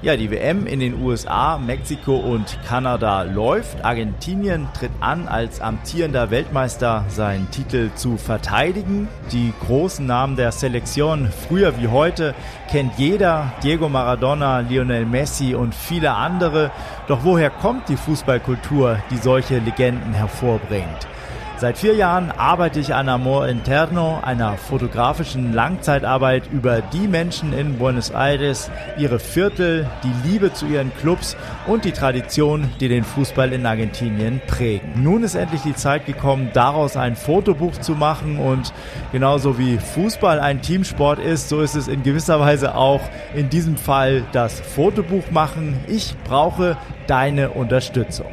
Ja, die WM in den USA, Mexiko und Kanada läuft. Argentinien tritt an, als amtierender Weltmeister seinen Titel zu verteidigen. Die großen Namen der Selektion, früher wie heute, kennt jeder. Diego Maradona, Lionel Messi und viele andere. Doch woher kommt die Fußballkultur, die solche Legenden hervorbringt? Seit 4 Jahren arbeite ich an Amor Eterno, einer fotografischen Langzeitarbeit über die Menschen in Buenos Aires, ihre Viertel, die Liebe zu ihren Clubs und die Tradition, die den Fußball in Argentinien prägen. Nun ist endlich die Zeit gekommen, daraus ein Fotobuch zu machen, und genauso wie Fußball ein Teamsport ist, so ist es in gewisser Weise auch in diesem Fall das Fotobuch machen. Ich brauche deine Unterstützung.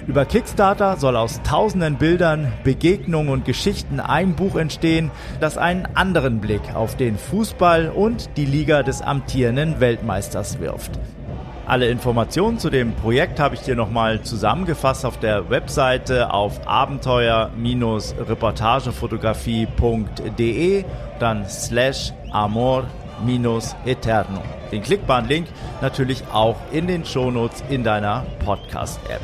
Über Kickstarter soll aus tausenden Bildern, Begegnungen und Geschichten ein Buch entstehen, das einen anderen Blick auf den Fußball und die Liga des amtierenden Weltmeisters wirft. Alle Informationen zu dem Projekt habe ich dir nochmal zusammengefasst auf der Webseite auf abenteuer-reportagefotografie.de, dann /Amor-Eterno. Den klickbaren Link natürlich auch in den Shownotes in deiner Podcast-App.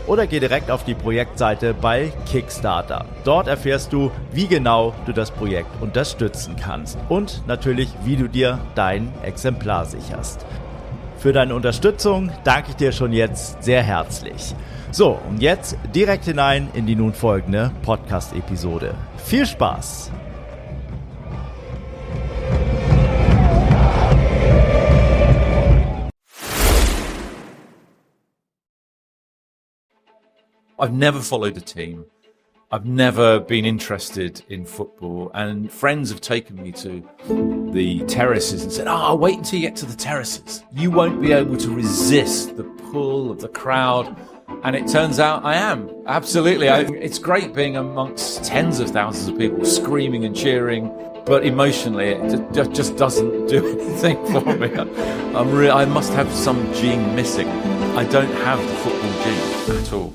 Oder geh direkt auf die Projektseite bei Kickstarter. Dort erfährst du, wie genau du das Projekt unterstützen kannst und natürlich, wie du dir dein Exemplar sicherst. Für deine Unterstützung danke ich dir schon jetzt sehr herzlich. So, und jetzt direkt hinein in die nun folgende Podcast-Episode. Viel Spaß! I've never followed a team. I've never been interested in football, and friends have taken me to the terraces and said, "Oh, wait until you get to the terraces. You won't be able to resist the pull of the crowd." And it turns out I am. Absolutely. It's great being amongst tens of thousands of people screaming and cheering, but emotionally it just doesn't do anything for me. I must have some gene missing. I don't have the football gene at all.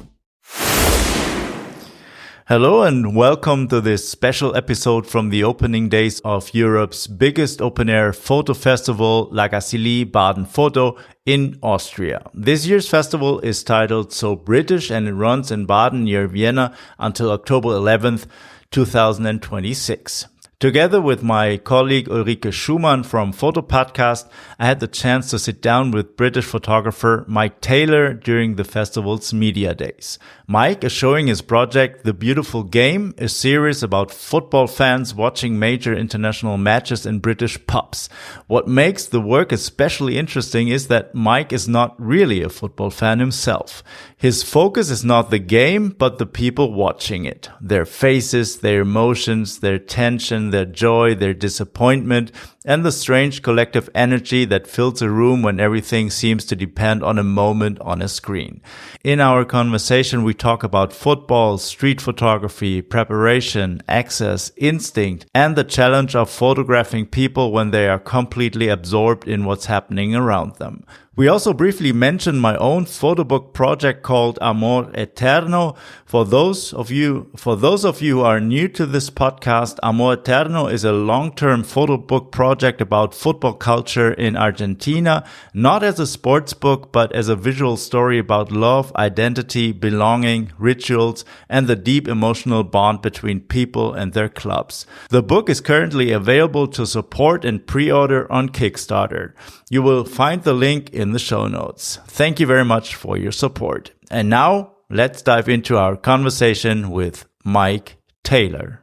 Hello and welcome to this special episode from the opening days of Europe's biggest Open-Air-Foto-Festival, Gacilly, Baden Photo in Austria. This year's festival is titled So British, and it runs in Baden near Vienna until October 11th, 2026. Together with my colleague Ulrike Schumann from Photo Podcast, I had the chance to sit down with British photographer Mike Taylor during the festival's media days. Mike is showing his project The Beautiful Game, a series about football fans watching major international matches in British pubs. What makes the work especially interesting is that Mike is not really a football fan himself. His focus is not the game, but the people watching it. Their faces, their emotions, their tension, their joy, their disappointment, and the strange collective energy that fills a room when everything seems to depend on a moment on a screen. In our conversation, we talk about football, street photography, preparation, access, instinct, and the challenge of photographing people when they are completely absorbed in what's happening around them. We also briefly mentioned my own photo book project called Amor Eterno. For those of you who are new to this podcast, Amor Eterno is a long-term photo book project about football culture in Argentina, not as a sports book, but as a visual story about love, identity, belonging, rituals, and the deep emotional bond between people and their clubs. The book is currently available to support and pre-order on Kickstarter. You will find the link in the show notes. Thank you very much for your support. And now, let's dive into our conversation with Mike Taylor.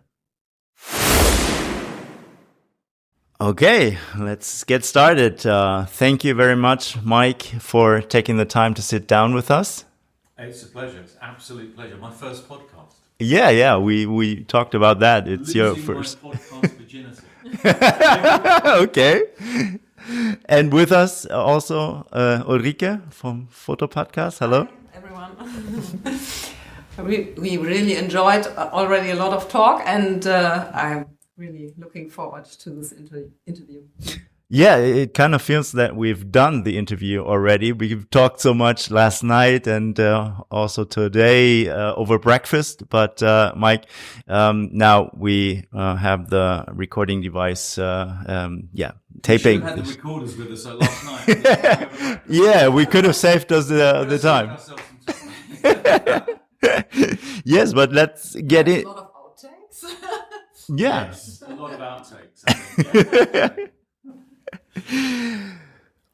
Okay, let's get started. Thank you very much, Mike, for taking the time to sit down with us. It's a pleasure. It's an absolute pleasure. My first podcast. Yeah, we talked about that. It's your first. My podcast virginity. Okay. And with us also Ulrike from Photo Podcast. Hello. Hi, everyone. We really enjoyed already a lot of talk, and I'm really looking forward to this interview. Yeah, it kind of feels that we've done the interview already. We've talked so much last night and also today over breakfast. But Mike, now we have the recording device, taping. We should have had the recorders with us last night. Yeah, we could have saved us the time. Yes, but let's get it. A lot of outtakes. Yeah. Yes, a lot of outtakes. I think, yeah.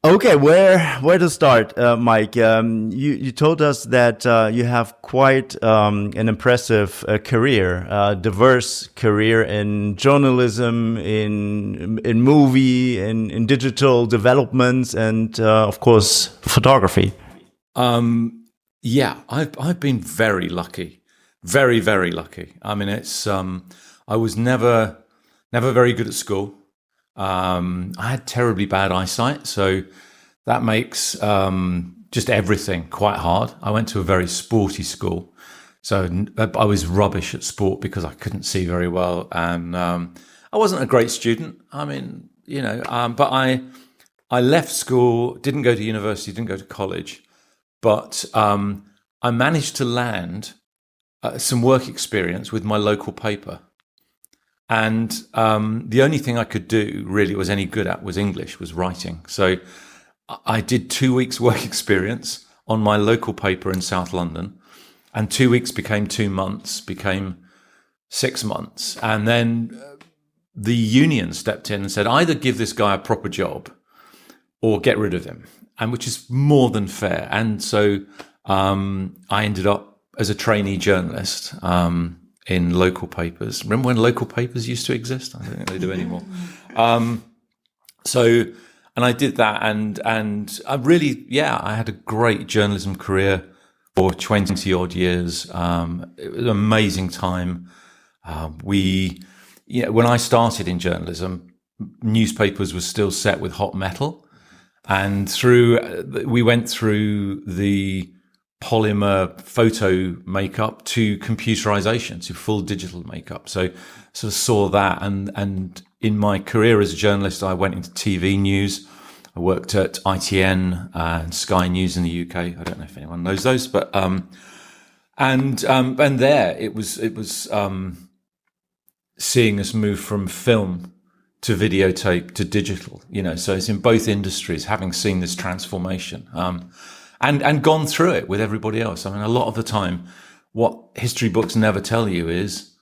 Okay, where to start, Mike? You told us that you have quite an impressive career, diverse career in journalism, in movie, in digital developments, and of course photography. Yeah, I've been very lucky, very, very lucky. I mean, it's I was never very good at school. I had terribly bad eyesight, so that makes just everything quite hard. I went to a very sporty school, so I was rubbish at sport because I couldn't see very well, and I wasn't a great student. I mean, but I left school, didn't go to university, didn't go to college, but I managed to land some work experience with my local paper. And the only thing I could do really was any good at was English, was writing. So I did 2 weeks work experience on my local paper in South London, and 2 weeks became 2 months, became 6 months. And then the union stepped in and said, either give this guy a proper job or get rid of him, and which is more than fair. And so I ended up as a trainee journalist, in local papers. Remember when local papers used to exist? I don't think they do anymore. And I did that, and I really, I had a great journalism career for 20 odd years. It was an amazing time. When I started in journalism, newspapers were still set with hot metal, and we went through the polymer photo makeup to computerization, to full digital makeup. So sort of saw that. And in my career as a journalist, I went into TV news. I worked at ITN and Sky News in the UK. I don't know if anyone knows those, but, and there it was seeing us move from film to videotape to digital, so it's in both industries, having seen this transformation. And gone through it with everybody else. I mean, a lot of the time, what history books never tell you is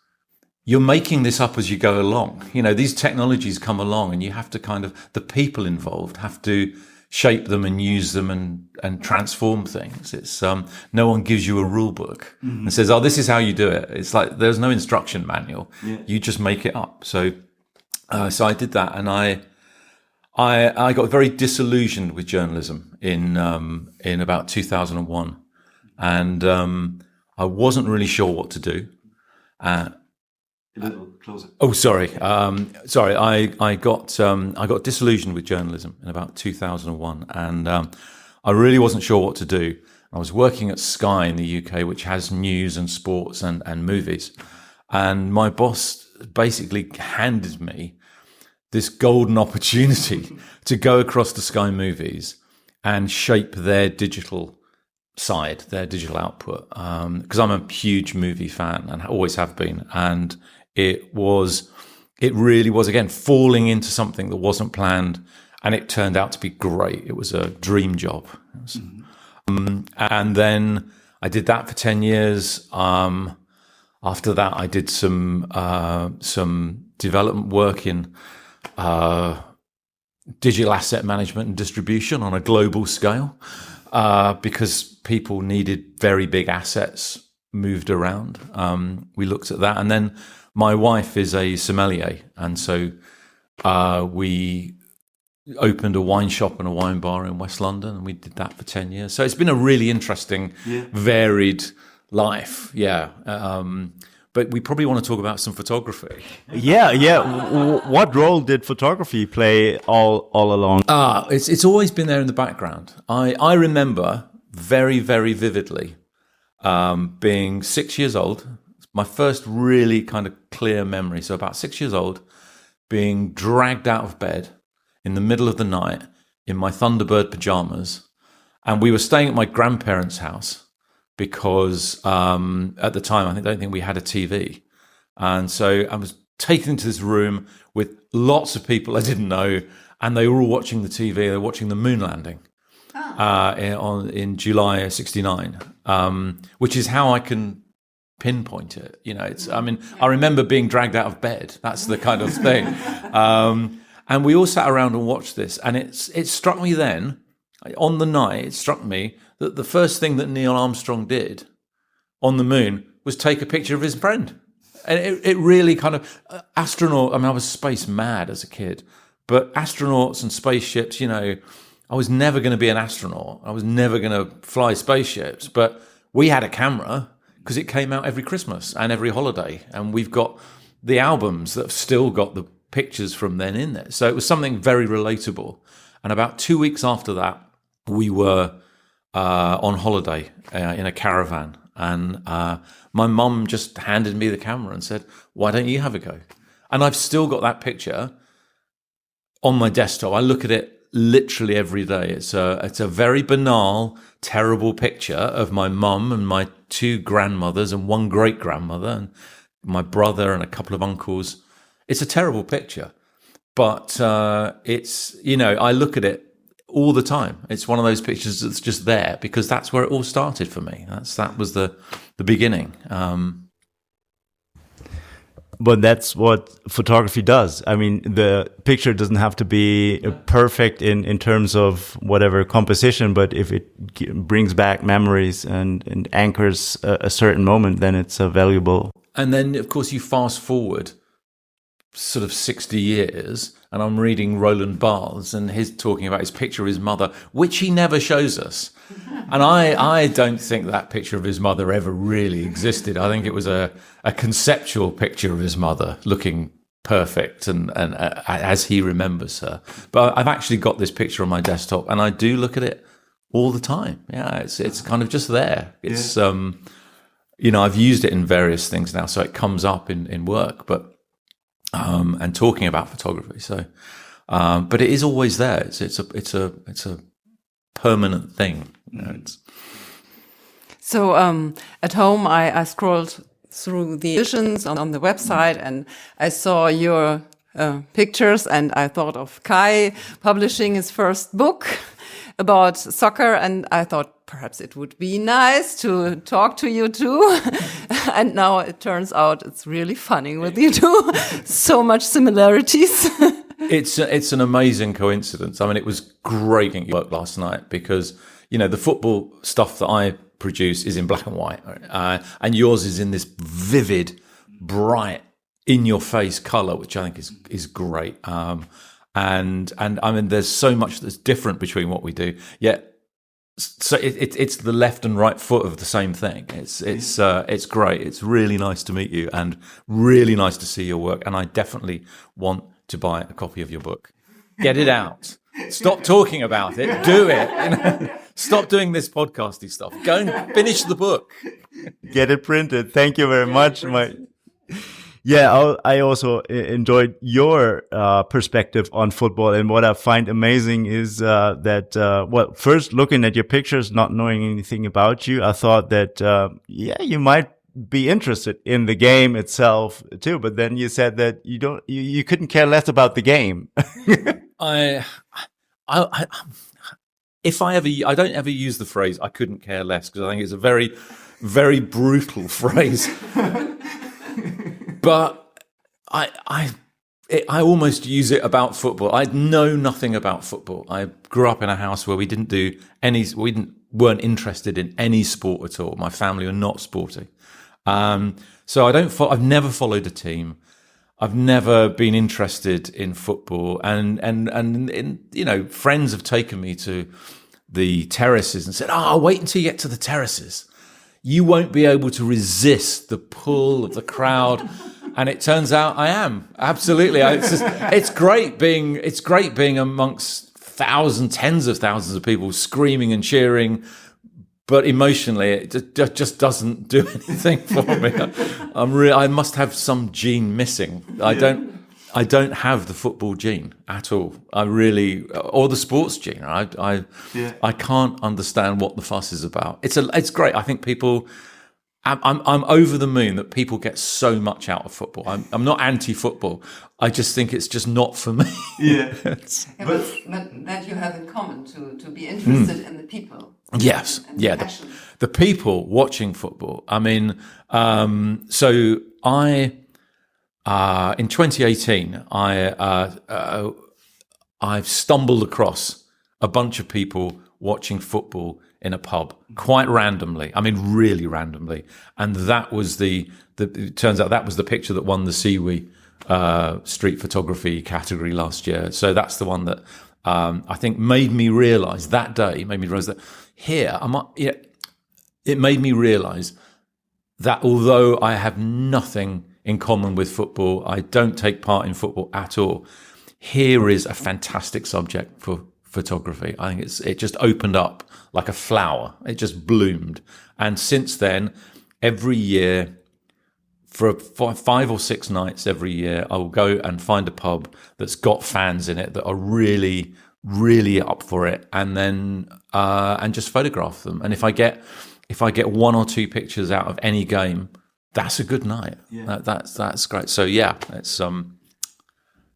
you're making this up as you go along. These technologies come along, and you have to the people involved have to shape them and use them and transform things. It's no one gives you a rule book and says, "Oh, this is how you do it." It's like there's no instruction manual. Yeah. You just make it up. So I did that, and I got very disillusioned with journalism in about 2001, and I wasn't really sure what to do. A little closer. Oh, sorry. I got disillusioned with journalism in about 2001, and I really wasn't sure what to do. I was working at Sky in the UK, which has news and sports and movies, and my boss basically handed me this golden opportunity to go across to Sky Movies and shape their digital side, their digital output. Because I'm a huge movie fan and always have been. And it really was, again, falling into something that wasn't planned. And it turned out to be great. It was a dream job. And then I did that for 10 years. After that, I did some development work in digital asset management and distribution on a global scale, because people needed very big assets moved around. We looked at that, and then my wife is a sommelier, and so we opened a wine shop and a wine bar in West London, and we did that for 10 years. So it's been a really interesting, varied life. But we probably want to talk about some photography. What role did photography play all along? It's always been there in the background. I remember very, very vividly being 6 years old. My first really kind of clear memory. So about 6 years old, being dragged out of bed in the middle of the night in my Thunderbird pajamas. And we were staying at my grandparents' house because at the time, I don't think we had a TV. And so I was taken into this room with lots of people I didn't know, and they were all watching the TV. They were watching the moon landing in July '69, which is how I can pinpoint it. You know, I remember being dragged out of bed. That's the kind of thing. And we all sat around and watched this, and it struck me then, on the night, it struck me that the first thing that Neil Armstrong did on the moon was take a picture of his friend. And it really kind of, astronaut, I mean, I was space mad as a kid, but astronauts and spaceships, you know, I was never going to be an astronaut. I was never going to fly spaceships, but we had a camera because it came out every Christmas and every holiday. And we've got the albums that have still got the pictures from then in there. So it was something very relatable. And about 2 weeks after that, we were on holiday in a caravan. And my mum just handed me the camera and said, "Why don't you have a go?" And I've still got that picture on my desktop. I look at it literally every day. It's a very banal, terrible picture of my mum and my two grandmothers and one great-grandmother and my brother and a couple of uncles. It's a terrible picture, but it's, you know, I look at it all the time. It's one of those pictures that's just there because that's where it all started for me. That was the beginning. But that's what photography does. I mean, the picture doesn't have to be perfect in terms of whatever composition, but if it brings back memories and anchors a certain moment, then it's a valuable. And then, of course, you fast forward sort of 60 years, and I'm reading Roland Barthes, and he's talking about his picture of his mother, which he never shows us. And I don't think that picture of his mother ever really existed. I think it was a conceptual picture of his mother looking perfect and as he remembers her. But I've actually got this picture on my desktop, and I do look at it all the time. Yeah, it's kind of just there. It's you know, I've used it in various things now, so it comes up in work, but and talking about photography. So, but it is always there. It's a permanent thing. You know, So at home, I scrolled through the editions on the website, and I saw your pictures, and I thought of Kai publishing his first book about soccer, and I thought perhaps it would be nice to talk to you too. And now it turns out it's really funny with you two. So much similarities. It's an amazing coincidence. I mean, it was great getting work last night because, you know, the football stuff that I produce is in black and white, and yours is in this vivid, bright, in-your-face color, which I think is great. And I mean, there's so much that's different between what we do. Yet, so it's the left and right foot of the same thing. It's great. It's really nice to meet you, and really nice to see your work. And I definitely want to buy a copy of your book. Get it out. Stop talking about it. Do it. You know? Stop doing this podcasty stuff. Go and finish the book. Get it printed. Thank you very much. Yeah, I also enjoyed your perspective on football. And what I find amazing is that, well, first looking at your pictures, not knowing anything about you, I thought that, you might be interested in the game itself too. But then you said that you couldn't care less about the game. I don't ever use the phrase "I couldn't care less" because I think it's a very, very brutal phrase. But I almost use it about football. I know nothing about football. I grew up in a house where we weren't interested in any sport at all. My family were not sporty. So I've never followed a team. I've never been interested in football, and you know, friends have taken me to the terraces and said, wait until you get to the terraces. You won't be able to resist the pull of the crowd. And it turns out I am. Absolutely. It's great being amongst tens of thousands of people screaming and cheering. But emotionally, it just doesn't do anything for me. I must have some gene missing. I I don't have the football gene at all. Or the sports gene. I can't understand what the fuss is about. It's great. I think people. I'm over the moon that people get so much out of football. I'm not anti-football. I just think it's just not for me. Yeah. But that you have in common to be interested in the people. Yes. And yeah. The people watching football. I mean, so I. In 2018, I've stumbled across a bunch of people watching football in a pub quite randomly. I mean, really randomly. And that was it turns out that was the picture that won the CEWE Street Photography category last year. So that's the one that I think made me realize that here, it made me realize that although I have nothing in common with football, I don't take part in football at all, here is a fantastic subject for photography. I think it just opened up like a flower. It just bloomed. And since then, every year, for 5 or 6 nights every year, I will go and find a pub that's got fans in it that are really, really up for it, and then and just photograph them. And if I get 1 or 2 pictures out of any game, that's a good night. Yeah. That's great. So yeah,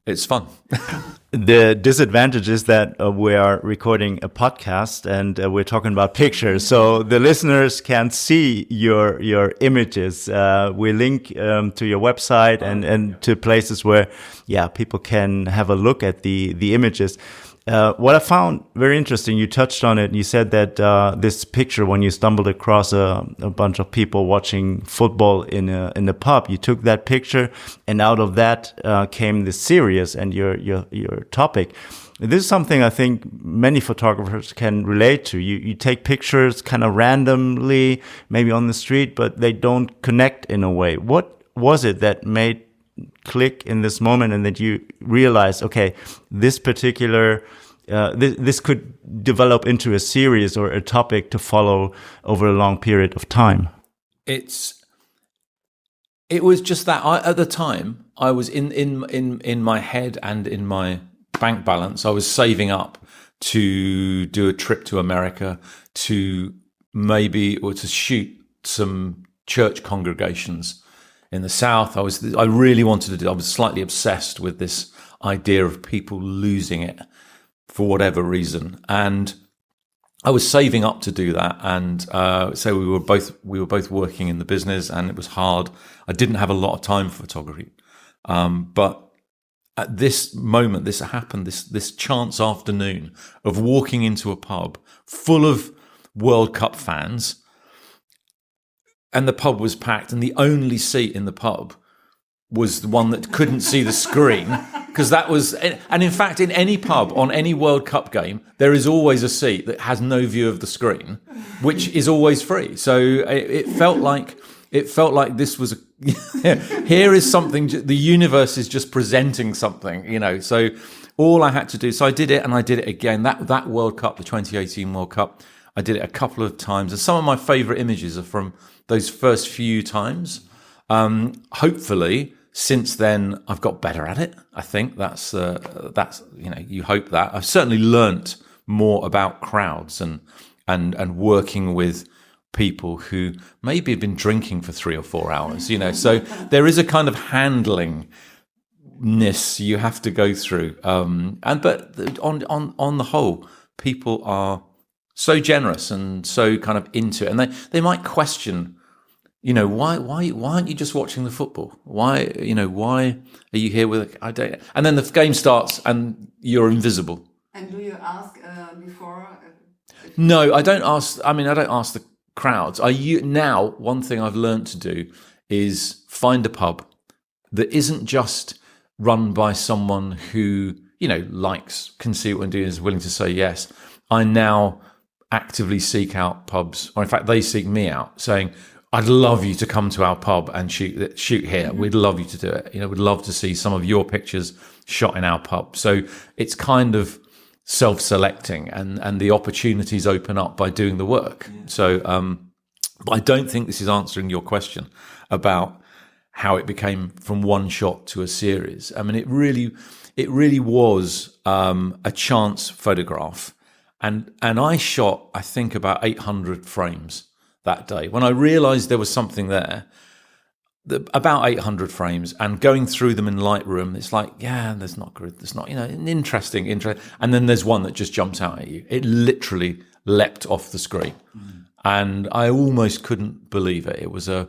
it's fun. The disadvantage is that we are recording a podcast and we're talking about pictures, so the listeners can't see your images. We link to your website and to places where people can have a look at the images. What I found very interesting, you touched on it. You said that this picture, when you stumbled across a bunch of people watching football in a pub, you took that picture, and out of that came the series and your topic. This is something I think many photographers can relate to. You take pictures kind of randomly, maybe on the street, but they don't connect in a way. What was it that made click in this moment, and that you realize, okay, this particular this could develop into a series or a topic to follow over a long period of time? It was just that at the time I was in my head and in my bank balance, I was saving up to do a trip to America to shoot some church congregations in the South. I really wanted to do. I was slightly obsessed with this idea of people losing it for whatever reason, and I was saving up to do that. And so we were both working in the business, and it was hard. I didn't have a lot of time for photography, but at this moment, this happened. This chance afternoon of walking into a pub full of World Cup fans. And the pub was packed, and the only seat in the pub was the one that couldn't see the screen, because that was. And in fact, in any pub on any World Cup game, there is always a seat that has no view of the screen, which is always free. So it felt like this was here is something. The universe is just presenting something, So all I had to do. So I did it, and I did it again. That World Cup, the 2018 World Cup, I did it a couple of times, and some of my favourite images are from those first few times. Hopefully, since then, I've got better at it. I think that's you hope that. I've certainly learnt more about crowds and working with people who maybe have been drinking for 3 or 4 hours. So there is a kind of handlingness you have to go through. But on the whole, people are so generous and so kind of into it, and they might question, why aren't you just watching the football? Why are you here with? I don't. And then the game starts, and you're invisible. And do you ask before? No, I don't ask. I mean, I don't ask the crowds. Now one thing I've learned to do is find a pub that isn't just run by someone who can see what I'm doing, is willing to say yes. I now actively seek out pubs, or in fact they seek me out, saying, I'd love you to come to our pub and shoot here. We'd love you to do it. We'd love to see some of your pictures shot in our pub. So it's kind of self-selecting, and the opportunities open up by doing the work. Yeah. So but I don't think this is answering your question about how it became from one shot to a series. I mean, it really was a chance photograph. And I shot, I think, about 800 frames that day. When I realized there was something there, about 800 frames, and going through them in Lightroom, it's like, yeah, there's not good, there's not, interesting. And then there's one that just jumps out at you. It literally leapt off the screen. And I almost couldn't believe it. It was a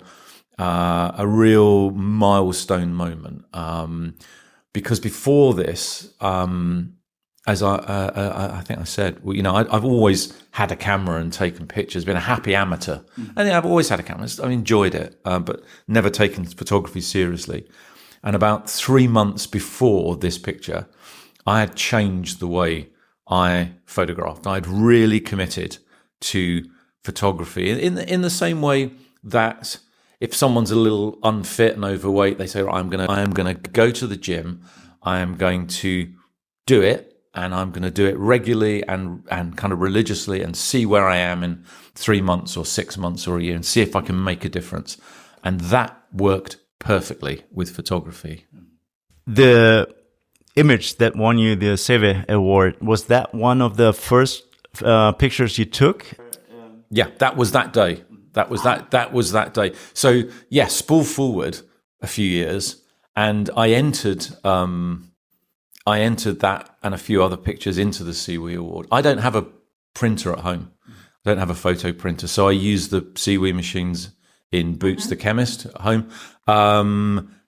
real milestone moment. Because before this, as I think I said, I've always had a camera and taken pictures, been a happy amateur. And I've always had a camera. I enjoyed it, but never taken photography seriously. And about 3 months before this picture, I had changed the way I photographed. I'd really committed to photography in the same way that if someone's a little unfit and overweight, they say, I am going to go to the gym. I am going to do it. And I'm going to do it regularly and kind of religiously and see where I am in 3 months or 6 months or a year and see if I can make a difference. And that worked perfectly with photography. The image that won you the CEWE Award, was that one of the first pictures you took? Yeah, that was that day. That was that day. So, yeah, spool forward a few years and I entered that and a few other pictures into the CEWE Award. I don't have a printer at home. I don't have a photo printer. So I use the CEWE machines in Boots the Chemist at home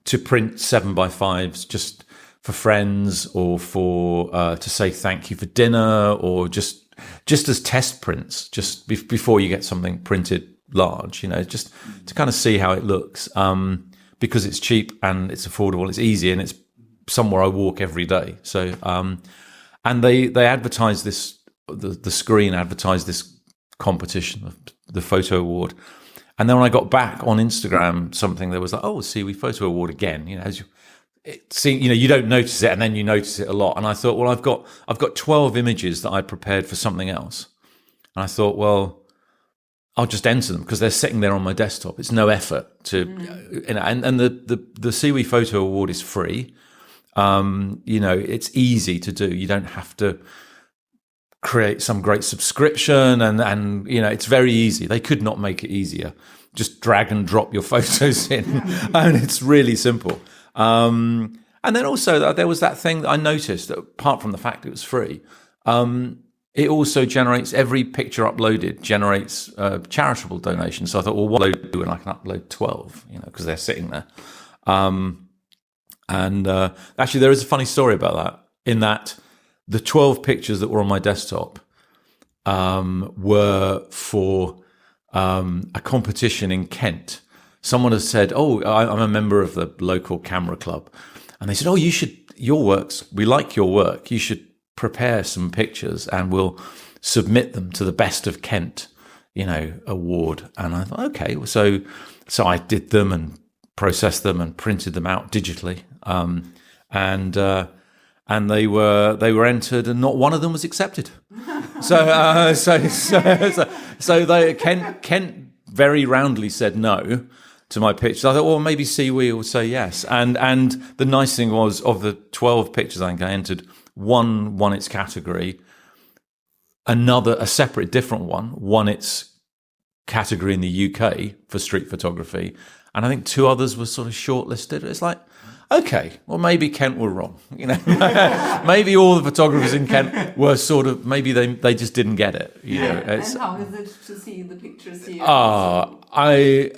to print 7x5s just for friends or for to say thank you for dinner or just as test prints, just before you get something printed large, just to kind of see how it looks because it's cheap and it's affordable, it's easy and it's somewhere I walk every day. So, and they advertised this, the screen advertised this competition, the photo award. And then when I got back on Instagram, something that was like, oh, CEWE Photo Award again, as you don't notice it and then you notice it a lot. And I thought, well, I've got 12 images that I prepared for something else. And I thought, well, I'll just enter them because they're sitting there on my desktop. It's no effort to, and the CEWE Photo Award is free. It's easy to do. You don't have to create some great subscription and it's very easy. They could not make it easier. Just drag and drop your photos in and it's really simple. And then also there was that thing that I noticed that apart from the fact it was free, it also generates, every picture uploaded generates charitable donations. So I thought, well, what do I do when I can upload 12, because they're sitting there. And actually, there is a funny story about that, in that the 12 pictures that were on my desktop were for a competition in Kent. Someone has said, oh, I'm a member of the local camera club. And they said, oh, we like your work. You should prepare some pictures and we'll submit them to the Best of Kent, award. And I thought, okay. So I did them and processed them and printed them out digitally. And they were entered, and not one of them was accepted. So Kent very roundly said no to my pictures. I thought, well, maybe CEWE will say yes. And the nice thing was, of the 12 pictures I think I entered, one won its category. A separate different one won its category in the UK for street photography. And I think 2 others were sort of shortlisted. It's like, okay, well, maybe Kent were wrong. Maybe all the photographers in Kent were sort of, maybe they just didn't get it. And how is it to see the pictures here? I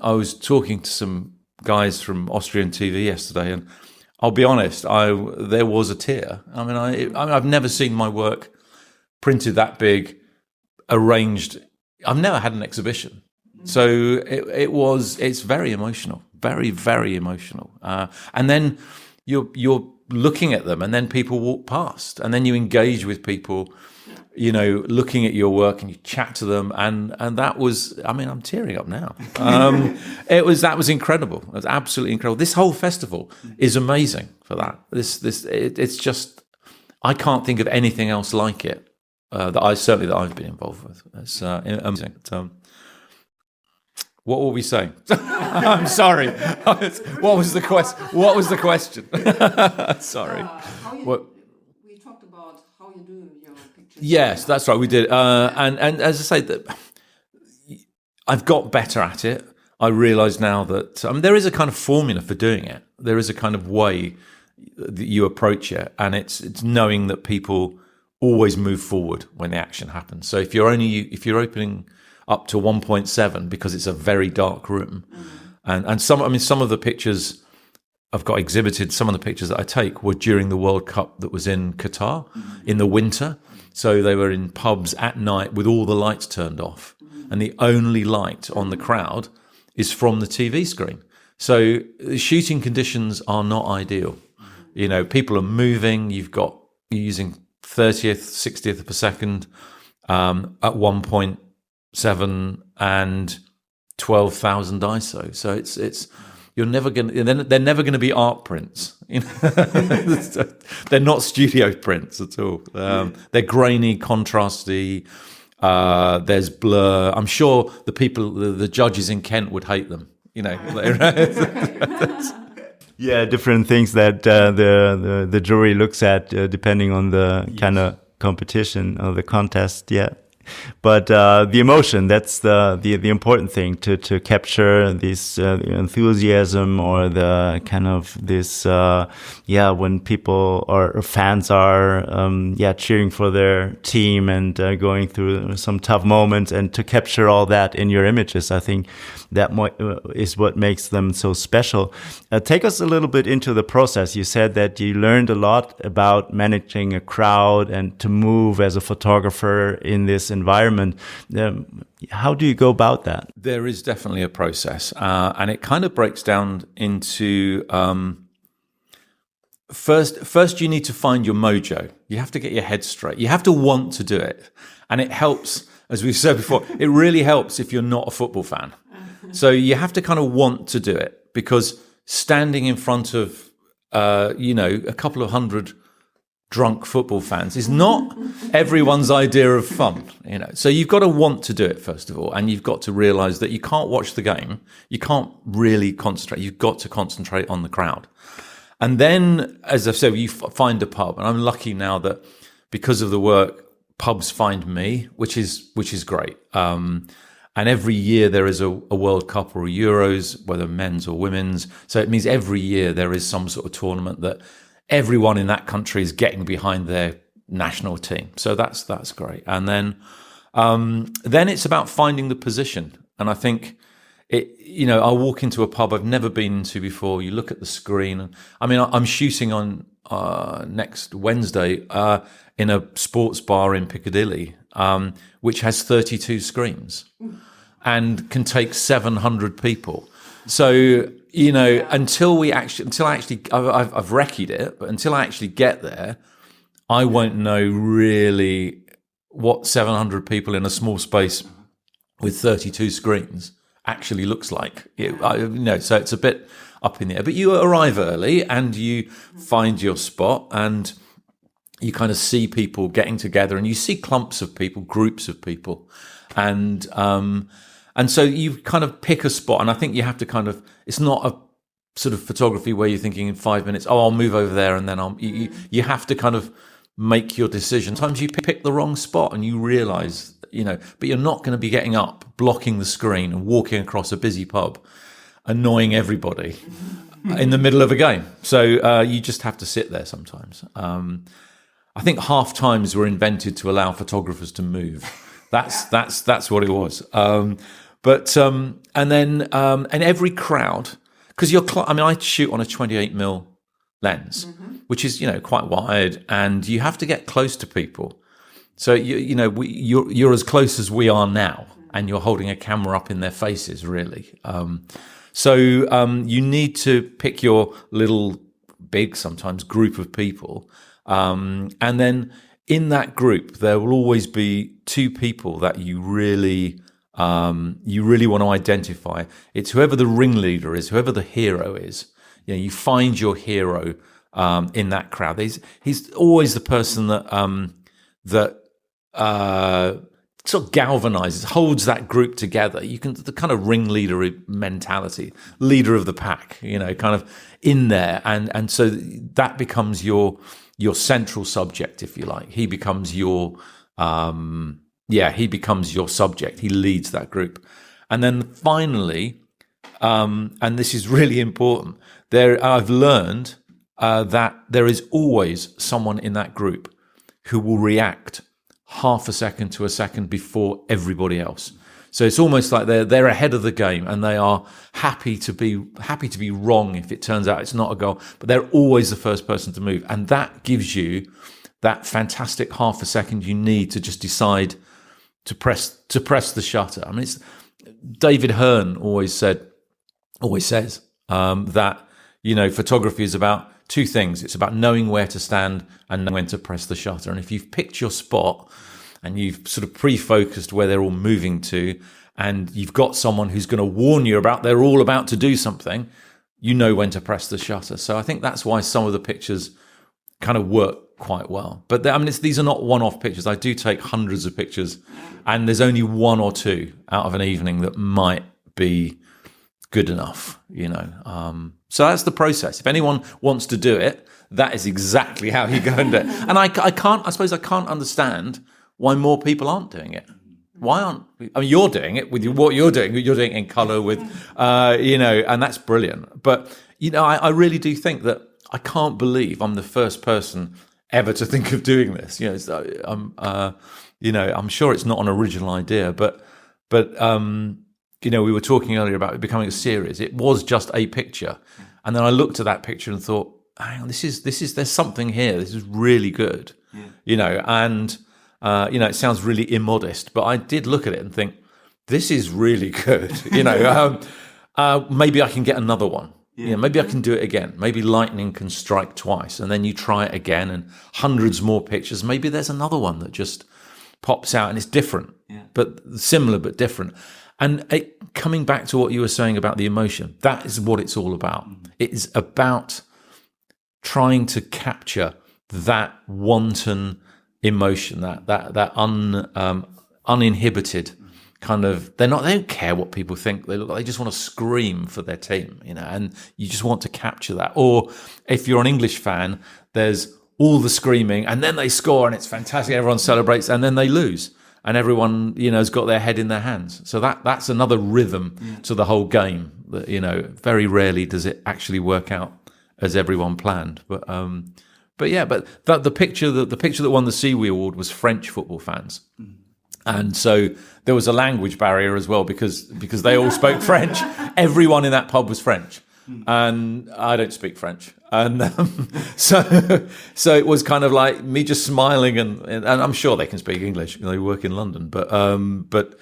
was talking to some guys from Austrian TV yesterday, and I'll be honest, there was a tear. I mean, I've never seen my work printed that big, arranged. I've never had an exhibition. So it's very emotional, very, very emotional. And then you're looking at them, and then people walk past, and then you engage with people, looking at your work, and you chat to them. And that was, I mean, I'm tearing up now. That was incredible. It was absolutely incredible. This whole festival is amazing for that. It's just, I can't think of anything else like it that I've been involved with. It's amazing. What were we saying? I'm sorry. What was the question? Sorry. We talked about how you do your pictures. Yes, that's right. We did. And as I say, I've got better at it. I realise now that there is a kind of formula for doing it. There is a kind of way that you approach it, and it's knowing that people always move forward when the action happens. So if you're opening up to 1.7 because it's a very dark room, and some of the pictures I've got exhibited, some of the pictures that I take were during the World Cup that was in Qatar in the winter. So they were in pubs at night with all the lights turned off, and the only light on the crowd is from the TV screen. So the shooting conditions are not ideal. You know, people are moving. You're using 30th, 60th per second at 1.7 and 12,000 ISO. So it's you're never going. They're never going to be art prints. You know? They're not studio prints at all. They're grainy, contrasty. There's blur. I'm sure the judges in Kent would hate them. You know. Yeah, different things that the jury looks at depending on the kind of competition or the contest. Yeah. But the emotion, that's the important thing, to capture this enthusiasm or the kind of this, when people or fans are, cheering for their team and going through some tough moments, and to capture all that in your images. I think that is what makes them so special. Take us a little bit into the process. You said that you learned a lot about managing a crowd and to move as a photographer in this environment. How do you go about that? There is definitely a process, and it kind of breaks down into first you need to find your mojo. You have to get your head straight. You have to want to do it, and it helps, as we've said before, it really helps if you're not a football fan. So you have to kind of want to do it, because standing in front of a couple of hundred drunk football fans is not everyone's idea of fun, you know. So you've got to want to do it, first of all, and you've got to realize that you can't watch the game. You can't really concentrate. You've got to concentrate on the crowd. And then, as I've said, you find a pub, and I'm lucky now that because of the work, pubs find me, which is great. And every year there is a World Cup or a Euros, whether men's or women's. So it means every year there is some sort of tournament that everyone in that country is getting behind their national team. So that's great. And then it's about finding the position. And I think I'll walk into a pub I've never been into before. You look at the screen. I mean, I'm shooting on next Wednesday in a sports bar in Piccadilly, which has 32 screens and can take 700 people. So, until I've recce'd it, but until I actually get there, I won't know really what 700 people in a small space with 32 screens actually looks like. So it's a bit up in the air. But you arrive early and you find your spot, and you kind of see people getting together, and you see clumps of people, groups of people, and so you kind of pick a spot. And I think you have to it's not a sort of photography where you're thinking in 5 minutes, I'll move over there, and then you have to kind of make your decision. Sometimes you pick the wrong spot and you realize, but you're not going to be getting up, blocking the screen and walking across a busy pub, annoying everybody in the middle of a game. So you just have to sit there sometimes. I think half times were invented to allow photographers to move. That's what it was. And every crowd, because I shoot on a 28mm lens, which is quite wide, and you have to get close to people. So you're as close as we are now, and you're holding a camera up in their faces, really. So you need to pick your little, big sometimes group of people, and then in that group there will always be two people that you really want to identify. It's whoever the ringleader is, whoever the hero is. You find your hero in that crowd. He's always the person that sort of galvanizes, holds that group together. You can, the kind of ringleader mentality, leader of the pack, kind of in there. And so that becomes your central subject, if you like. He becomes your, he becomes your subject. He leads that group. And then finally, and this is really important, I've learned that there is always someone in that group who will react half a second to a second before everybody else. So it's almost like they're ahead of the game, and they are happy to be wrong if it turns out it's not a goal. But they're always the first person to move, and that gives you that fantastic half a second you need to just decide to press the shutter. I mean, it's David Hearn always says that photography is about two things. It's about knowing where to stand and knowing when to press the shutter. And if you've picked your spot and you've sort of pre-focused where they're all moving to, and you've got someone who's going to warn you about they're all about to do something, you know when to press the shutter. So I think that's why some of the pictures kind of work quite well. But these are not one-off pictures. I do take hundreds of pictures, and there's only one or two out of an evening that might be good enough, So that's the process. If anyone wants to do it, that is exactly how you go and do it. And I can't understand why more people aren't doing it. Why aren't? You're doing it with what you're doing. You're doing it in color with, and that's brilliant. But I really do think that I can't believe I'm the first person ever to think of doing this. I'm sure it's not an original idea, but. We were talking earlier about it becoming a series. It was just a picture. And then I looked at that picture and thought, hang on, there's something here. This is really good. Yeah. It sounds really immodest, but I did look at it and think, this is really good. Maybe I can get another one. Yeah. Maybe I can do it again. Maybe lightning can strike twice, and then you try it again, and hundreds more pictures. Maybe there's another one that just pops out and it's different, but similar but different. And coming back to what you were saying about the emotion, that is what it's all about. It is about trying to capture that wanton emotion, that uninhibited kind of. They don't care what people think. They just want to scream for their team, and you just want to capture that. Or if you're an English fan, there's all the screaming, and then they score, and it's fantastic. Everyone celebrates, and then they lose. And everyone, has got their head in their hands. So that's another rhythm to the whole game. That very rarely does it actually work out as everyone planned. But the picture that won the CEWE Award was French football fans, and so there was a language barrier as well because they all spoke French. Everyone in that pub was French, and I don't speak French. And so it was kind of like me just smiling, and I'm sure they can speak English. They work in London, but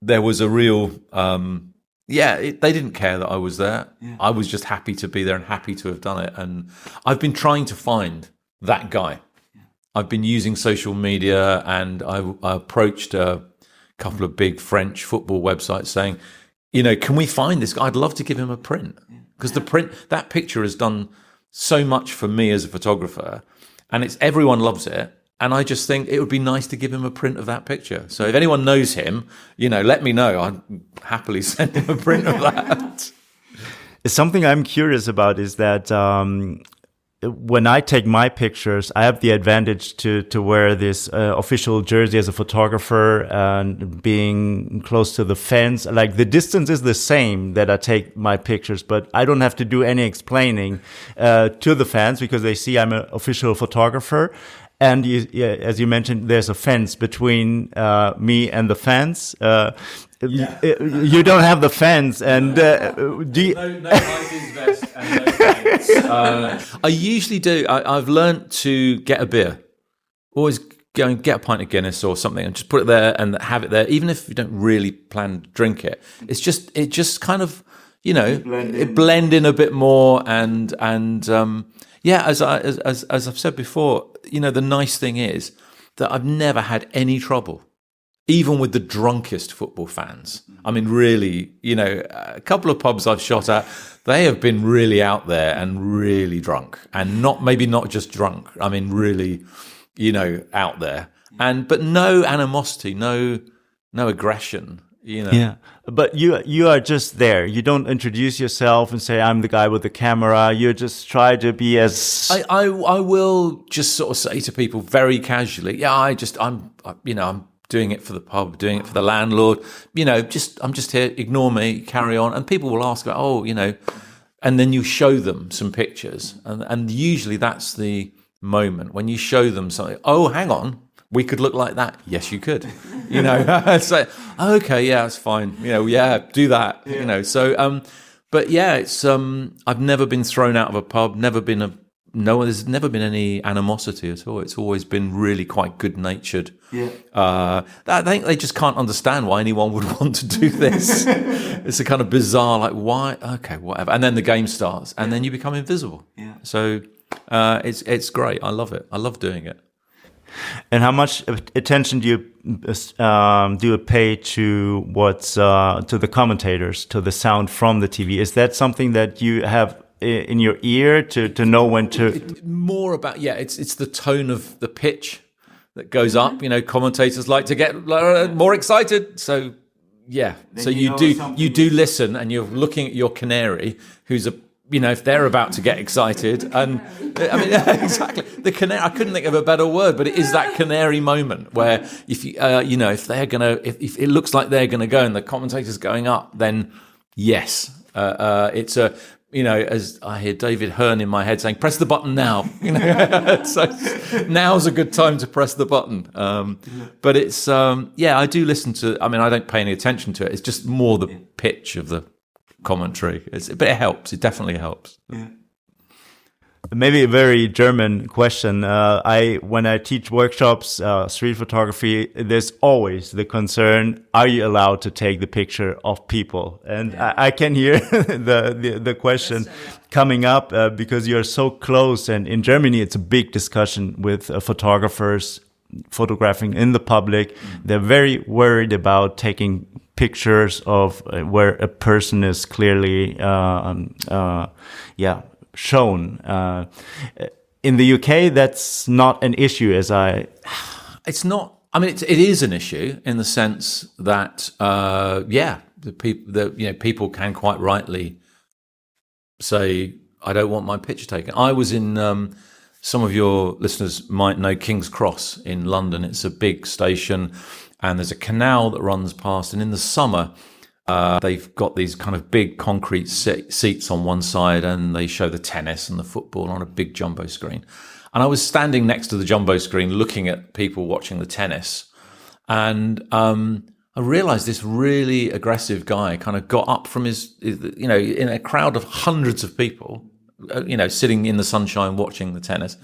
there was a real they didn't care that I was there. Yeah. I was just happy to be there and happy to have done it. And I've been trying to find that guy. Yeah. I've been using social media, and I approached a couple of big French football websites saying, can we find this guy? I'd love to give him a print. Because that picture has done so much for me as a photographer, and everyone loves it. And I just think it would be nice to give him a print of that picture. So if anyone knows him, let me know. I'd happily send him a print of that. Something I'm curious about is that when I take my pictures, I have the advantage to wear this official jersey as a photographer and being close to the fans. Like the distance is the same that I take my pictures, but I don't have to do any explaining to the fans because they see I'm an official photographer. And as you mentioned, there's a fence between me and the fans. You don't have the fence, and do you... no life is best and no fence. I usually do. I've learnt to get a beer. Always go and get a pint of Guinness or something, and just put it there and have it there, even if you don't really plan to drink it. It just kind of blend in a bit more, and as I've said before, the nice thing is that I've never had any trouble. Even with the drunkest football fans. I mean, really, a couple of pubs I've shot at, they have been really out there and really drunk. And maybe not just drunk. I mean, really, out there. but no animosity, no aggression. Yeah, but you are just there. You don't introduce yourself and say, I'm the guy with the camera. You just try to be as... I will just sort of say to people very casually, yeah, I'm doing it for the pub, doing it for the landlord. I'm just here, ignore me, carry on. And people will ask, and then you show them some pictures. And usually that's the moment when you show them something. Oh, hang on. We could look like that. Yes, you could. It's like, okay, yeah, it's fine. Yeah, do that. Yeah. But yeah, it's I've never been thrown out of a pub. There's never been any animosity at all. It's always been really quite good natured. Yeah. I think they just can't understand why anyone would want to do this. It's a kind of bizarre, like, why? Okay, whatever. And then the game starts, and then you become invisible. Yeah. So it's great. I love it. I love doing it. And how much attention do you pay to to the commentators, to the sound from the TV? Is that something that you have in your ear to know when to? More about it's the tone of the pitch that goes up. Commentators like to get more excited, so yeah. Then so you do listen, and you're looking at your canary, who's if they're about to get excited, and I mean, exactly, the canary. I couldn't think of a better word, but it is that canary moment where if if it looks like they're gonna go and the commentator's going up, then yes, it's a. As I hear David Hearn in my head saying, "Press the button now." So now's a good time to press the button. But it's I do listen to. I mean, I don't pay any attention to it. It's just more the pitch of the commentary, but it helps. It definitely helps. Yeah. Maybe a very German question. When I teach workshops, street photography, there's always the concern: are you allowed to take the picture of people? And I can hear the question coming up because you're so close. And in Germany, it's a big discussion with photographers photographing in the public. They're very worried about taking pictures of where a person is clearly, shown. In the UK, that's not an issue, It's not. I mean, it is an issue in the sense that, people can quite rightly say, "I don't want my picture taken." I was in. Some of your listeners might know King's Cross in London. It's a big station, and there's a canal that runs past. And in the summer, they've got these kind of big concrete seats on one side, and they show the tennis and the football on a big jumbo screen. And I was standing next to the jumbo screen looking at people watching the tennis. And I realized this really aggressive guy kind of got up from his, in a crowd of hundreds of people, sitting in the sunshine watching the tennis,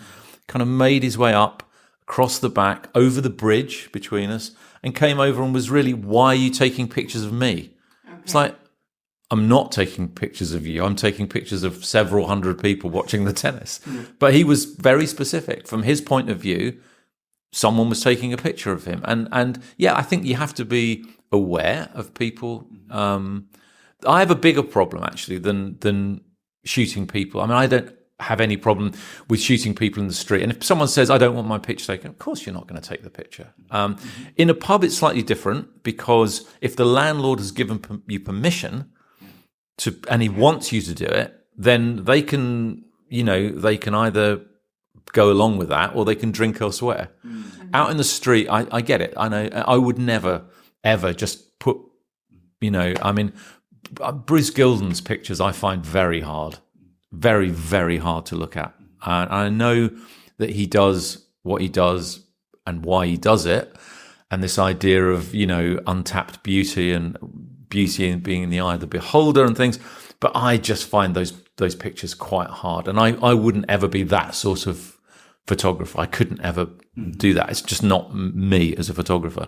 kind of made his way up across the back, over the bridge between us, and came over and was really, "Why are you taking pictures of me?" Okay. It's like, I'm not taking pictures of you. I'm taking pictures of several hundred people watching the tennis. Mm. But he was very specific. From his point of view, someone was taking a picture of him. And I think you have to be aware of people. I have a bigger problem, actually, than shooting people. I mean, I don't have any problem with shooting people in the street. And if someone says, "I don't want my picture taken," of course you're not going to take the picture. In a pub, it's slightly different, because if the landlord has given you permission to, and he wants you to do it, then they can either go along with that or they can drink elsewhere. Mm-hmm. Out in the street, I get it. I know I would never, ever just put, Bruce Gilden's pictures I find very hard. Very, very hard to look at. And I know that he does what he does and why he does it. And this idea of, untapped beauty and being in the eye of the beholder and things. But I just find those pictures quite hard. And I wouldn't ever be that sort of photographer. I couldn't ever do that. It's just not me as a photographer.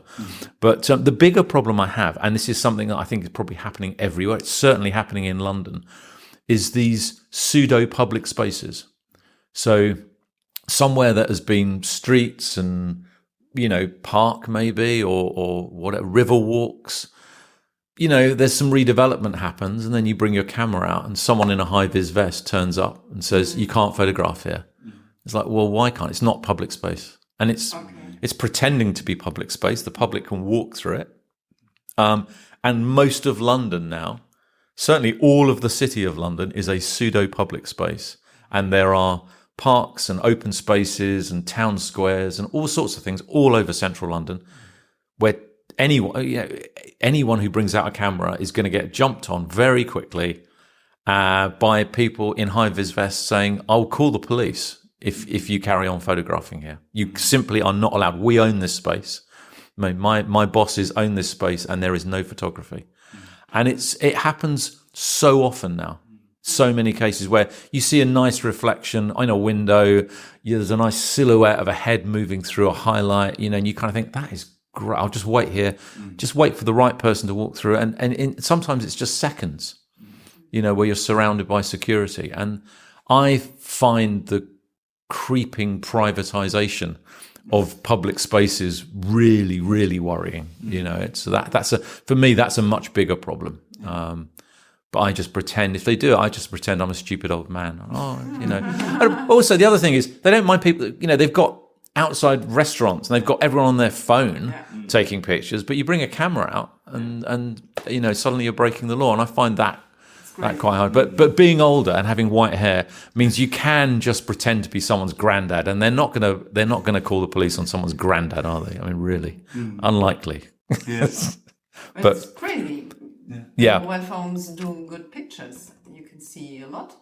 But the bigger problem I have, and this is something that I think is probably happening everywhere, it's certainly happening in London, is these pseudo-public spaces. So somewhere that has been streets and, park maybe, or whatever, river walks, there's some redevelopment happens, and then you bring your camera out and someone in a high-vis vest turns up and says, "You can't photograph here." It's like, well, why can't? It's not public space. And It's pretending to be public space. The public can walk through it. And most of London now, certainly all of the city of London, is a pseudo-public space. And there are parks and open spaces and town squares and all sorts of things all over central London where anyone who brings out a camera is going to get jumped on very quickly by people in high-vis vests saying, I'll call the police if you carry on photographing here. You simply are not allowed. We own this space. My bosses own this space, and there is no photography. And it happens so often now. So many cases where you see a nice reflection in a window, there's a nice silhouette of a head moving through a highlight, and you kind of think, that is great. I'll just wait here, just wait for the right person to walk through. And sometimes it's just seconds, where you're surrounded by security. And I find the creeping privatization of public spaces really, really worrying. For me, that's a much bigger problem. But I just pretend, if they do it, I just pretend I'm a stupid old man. And also, the other thing is, they don't mind people, they've got outside restaurants and they've got everyone on their phone taking pictures, but you bring a camera out and suddenly you're breaking the law. And I find that quite hard. But being older and having white hair means you can just pretend to be someone's granddad, and they're not gonna call the police on someone's granddad, are they? I mean, really, unlikely. Yes. But it's crazy. Yeah. Mobile phones do good pictures. You can see a lot.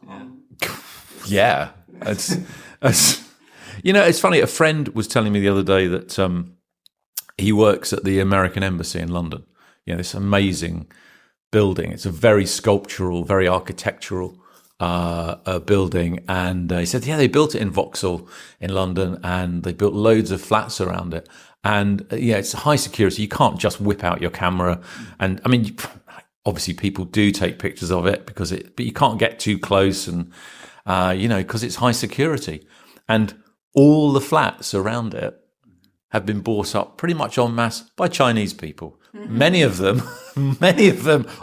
Yeah. It's funny. A friend was telling me the other day that he works at the American Embassy in London. This amazing building. It's a very sculptural, very architectural building. And he said, they built it in Vauxhall in London, and they built loads of flats around it. And it's high security. You can't just whip out your camera. And I mean, obviously people do take pictures of it but you can't get too close, and because it's high security. And all the flats around it have been bought up pretty much en masse by Chinese people. Many of them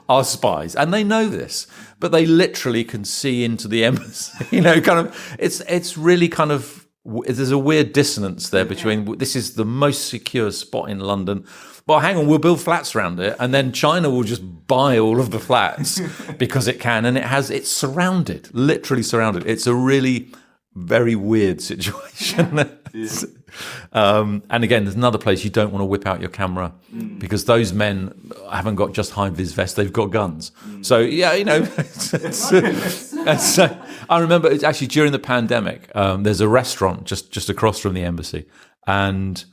are spies, and they know this, but they literally can see into the embassy. It's really kind of, there's a weird dissonance there between, this is the most secure spot in London, but hang on, we'll build flats around it, and then China will just buy all of the flats because it can, and it's surrounded, literally surrounded. It's a really very weird situation. And again, there's another place you don't want to whip out your camera because those men haven't got just high-vis vests, they've got guns. So, I remember it's actually during the pandemic, there's a restaurant just across from the embassy, and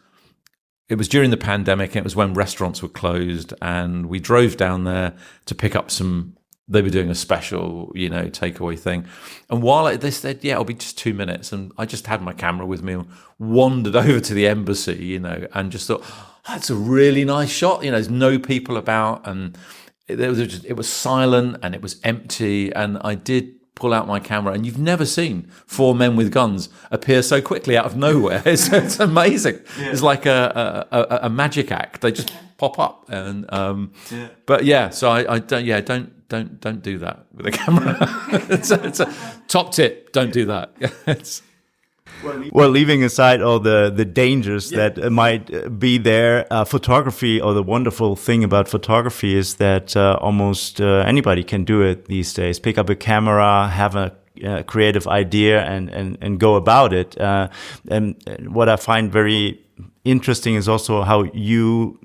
it was during the pandemic, and it was when restaurants were closed, and we drove down there to pick up they were doing a special, takeaway thing. And while they said, it'll be just 2 minutes. And I just had my camera with me and wandered over to the embassy, and just thought, that's a really nice shot. There's no people about, and it was silent and it was empty. And I did pull out my camera, and you've never seen 4 men with guns appear so quickly out of nowhere. It's amazing. Yeah. It's like a magic act. They just pop up. And so I don't do that with a camera. it's a top tip. Don't do that. Well, leaving aside all the dangers that might be there, photography, or the wonderful thing about photography is that almost anybody can do it these days. Pick up a camera, have a creative idea, and go about it. And what I find very interesting is also how you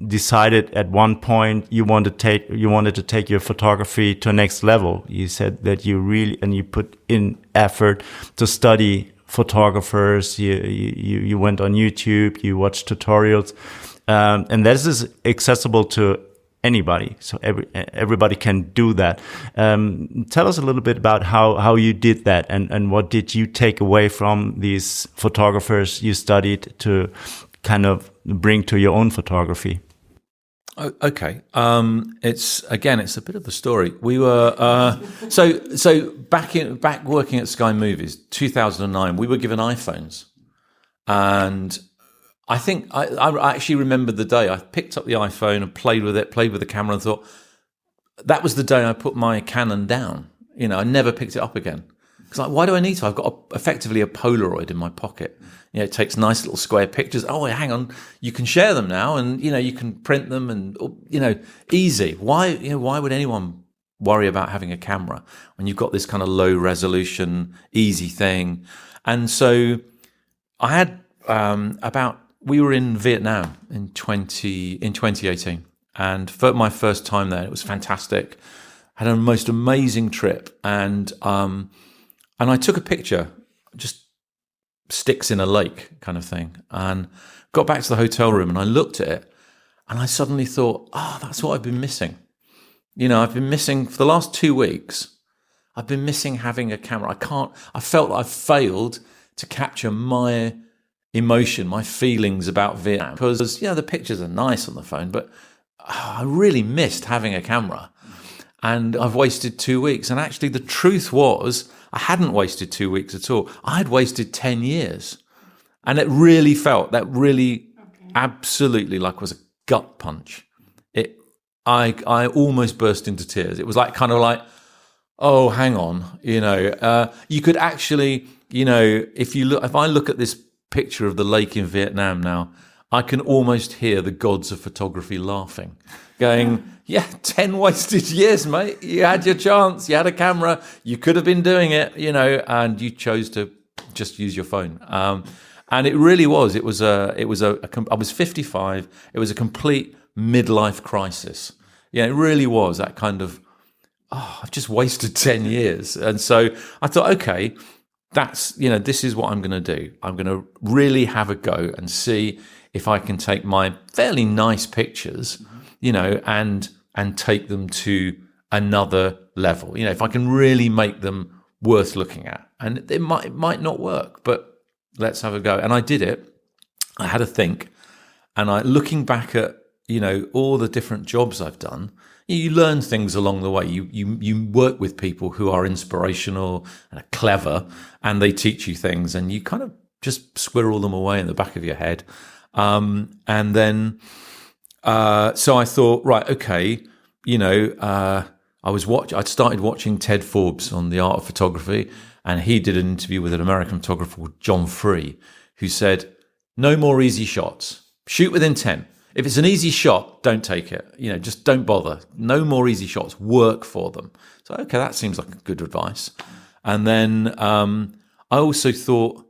decided at one point you wanted to take your photography to a next level. You said that you put in effort to study photographers. You went on YouTube, you watched tutorials, and this is accessible to anybody. So everybody can do that. Tell us a little bit about how you did that, and what did you take away from these photographers you studied to kind of bring to your own photography? Okay. It's a bit of the story. We were so back working at Sky Movies, 2009. We were given iPhones, and I think I actually remember the day I picked up the iPhone and played with the camera, and thought that was the day I put my Canon down. I never picked it up again Because like, why do I need to? I've got effectively a Polaroid in my pocket. You know, it takes nice little square pictures. Oh, hang on, you can share them now, and you know, you can print them, and you know, easy. Why would anyone worry about having a camera when you've got this kind of low resolution, easy thing? And so I had we were in Vietnam in 2018, and for my first time there, it was fantastic. Had a most amazing trip, and I took a picture, just sticks in a lake kind of thing, and got back to the hotel room, and I looked at it, and I suddenly thought, that's what I've been missing. You know, I've been missing for the last 2 weeks. I've been missing having a camera. I felt like I've failed to capture my emotion, my feelings about Vietnam, because, you know, the pictures are nice on the phone, but I really missed having a camera. And I've wasted 2 weeks. And actually, the truth was, I hadn't wasted 2 weeks at all. I had wasted 10 years. And it really felt, that really absolutely like was a gut punch. I almost burst into tears. It was like, kind of like, oh, hang on, you know, you could actually, you know, if I look at this picture of the lake in Vietnam now, I can almost hear the gods of photography laughing, going, yeah, 10 wasted years, mate. You had your chance. You had a camera. You could have been doing it, you know, and you chose to just use your phone. And it really was. I was 55. It was a complete midlife crisis. Yeah, it really was that kind of, I've just wasted 10 years. And so I thought, okay, this is what I'm going to do. I'm going to really have a go and see if I can take my fairly nice pictures, you know, and take them to another level. You know, if I can really make them worth looking at. And it might not work, but let's have a go. And I did it. I had a think, and looking back at, you know, all the different jobs I've done, you learn things along the way. You work with people who are inspirational and are clever, and they teach you things, and you kind of just squirrel them away in the back of your head. And then, so I thought, right, okay, you know, I'd started watching Ted Forbes on the art of photography, and he did an interview with an American photographer called John Free, who said, no more easy shots. Shoot with intent. If it's an easy shot, don't take it. You know, just don't bother. No more easy shots. Work for them. So, okay, that seems like good advice. And then I also thought,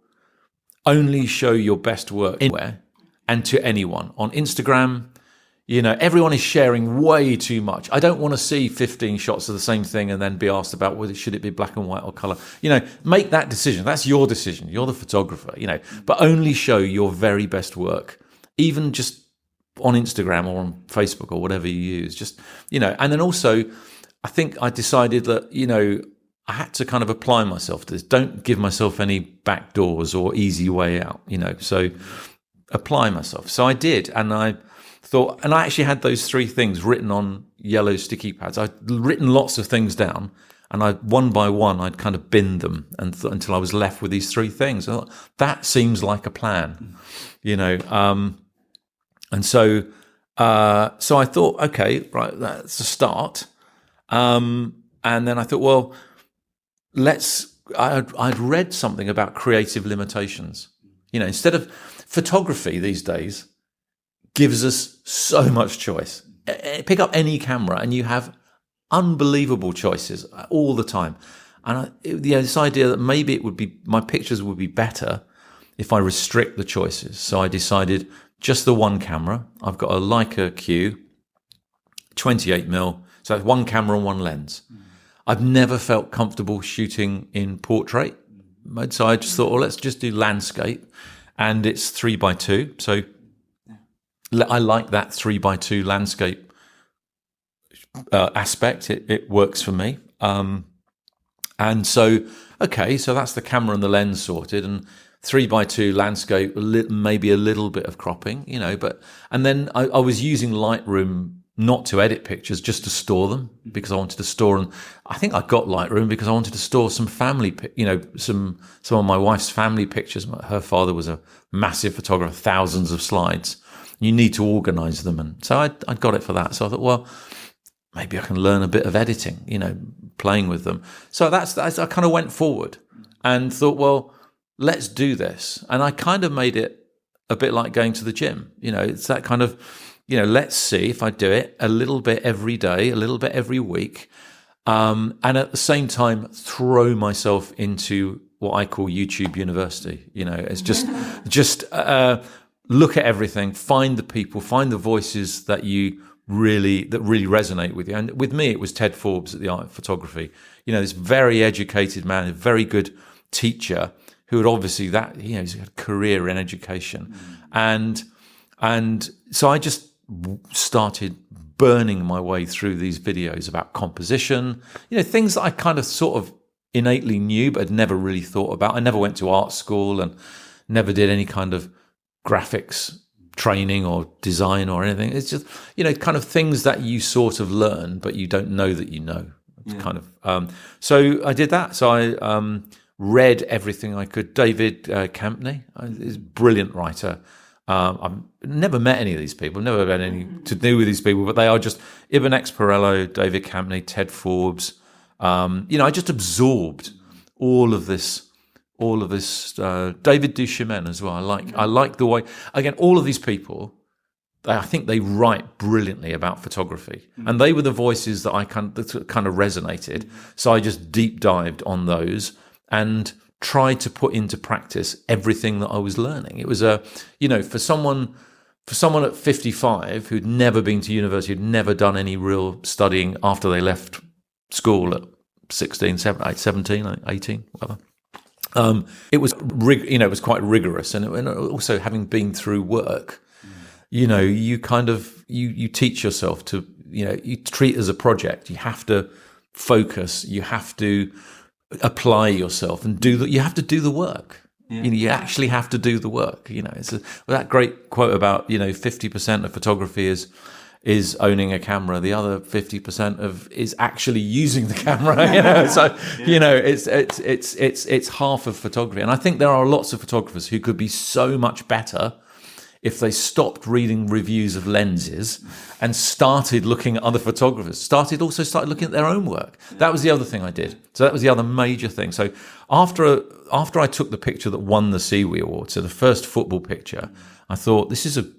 only show your best work anywhere and to anyone. On Instagram, you know, everyone is sharing way too much. I don't want to see 15 shots of the same thing and then be asked about whether should it be black and white or color. You know, make that decision. That's your decision. You're the photographer, you know, but only show your very best work, even just on Instagram or on Facebook or whatever you use. Just, you know, and then also I think I decided that, you know, I had to kind of apply myself to this. Don't give myself any back doors or easy way out, you know, so apply myself. So I did. And I thought, and I actually had those 3 things written on yellow sticky pads. I'd written lots of things down, and one by one, I'd kind of binned them until I was left with these 3 things. I thought, that seems like a plan, you know. And so I thought, okay, right, that's a start. And then I thought, well, I'd read something about creative limitations. You know, instead of photography these days gives us so much choice. Pick up any camera and you have unbelievable choices all the time. And this idea that maybe my pictures would be better if I restrict the choices. So I decided just the one camera. I've got a Leica Q, 28mm. So that's one camera and one lens. I've never felt comfortable shooting in portrait mode. So I just thought, well, let's just do landscape. And it's 3x2. So I like that 3x2 landscape aspect. It works for me. And so, okay, so that's the camera and the lens sorted, and 3x2 landscape, maybe a little bit of cropping, you know, and then I was using Lightroom not to edit pictures, just to store them, because I wanted to store them. I think I got Lightroom because I wanted to store some family, you know, some of my wife's family pictures. Her father was a massive photographer, thousands of slides. You need to organize them. And so I got it for that. So I thought, well, maybe I can learn a bit of editing, you know, playing with them. So that's I kind of went forward. and thought, well, let's do this. And I kind of made it a bit like going to the gym. It's that kind of, let's see if I do it a little bit every day, a little bit every week. And at the same time, throw myself into what I call YouTube University. It's just look at everything, find the people, find the voices that really resonate with you. And with me, it was Ted Forbes at the Art of Photography. This very educated man, a very good teacher who had obviously he's had a career in education. And so I just started burning my way through these videos about composition, things that I kind of sort of innately knew, but had never really thought about. I never went to art school and never did any kind of graphics training or design or anything. It's just, kind of things that you sort of learn, but you don't know that you know. It's kind of, so I did that. So I read everything I could. David Campney is a brilliant writer. I've never met any of these people, never had any to do with these people, but they are just Ibn X Perello, David Campney, Ted Forbes. I just absorbed all of this, David Duchemin as well. I like the way, again, all of these people, I think they write brilliantly about photography, and they were the voices that I kind of resonated. So I just deep dived on those and tried to put into practice everything that I was learning. It was for someone at 55 who'd never been to university, who'd never done any real studying after they left school at 16, 17, 18, whatever. It was it was quite rigorous, and also having been through work, you kind of you teach yourself to you treat it as a project. You have to focus. You have to apply yourself and you have to do the work. You actually have to do the work. It's that great quote about 50% of photography is owning a camera. The other 50% is actually using the camera. So it's half of photography. And I think there are lots of photographers who could be so much better if they stopped reading reviews of lenses and started looking at other photographers, started looking at their own work. That was the other thing I did. So that was the other major thing. So after I took the picture that won the CEWE Award, so the first football picture, I thought, this is a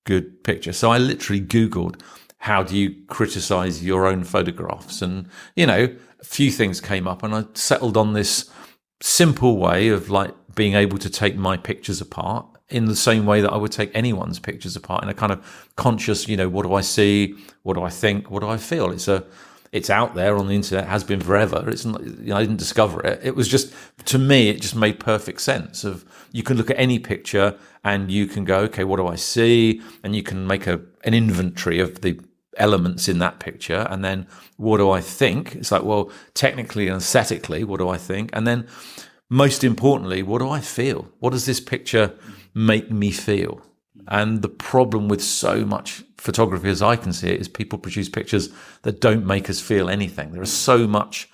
good picture. So I literally Googled, how do you criticize your own photographs? And, a few things came up, and I settled on this simple way of being able to take my pictures apart in the same way that I would take anyone's pictures apart, in a kind of conscious, what do I see? What do I think? What do I feel? It's out there on the internet, has been forever. It's not, I didn't discover it. It was just, to me, it just made perfect sense of, you can look at any picture and you can go, okay, what do I see? And you can make an inventory of the elements in that picture. And then what do I think? It's like, well, technically and aesthetically, what do I think? And then most importantly, what do I feel? What does this picture make me feel? And the problem with so much photography, as I can see it, is people produce pictures that don't make us feel anything. There is so much,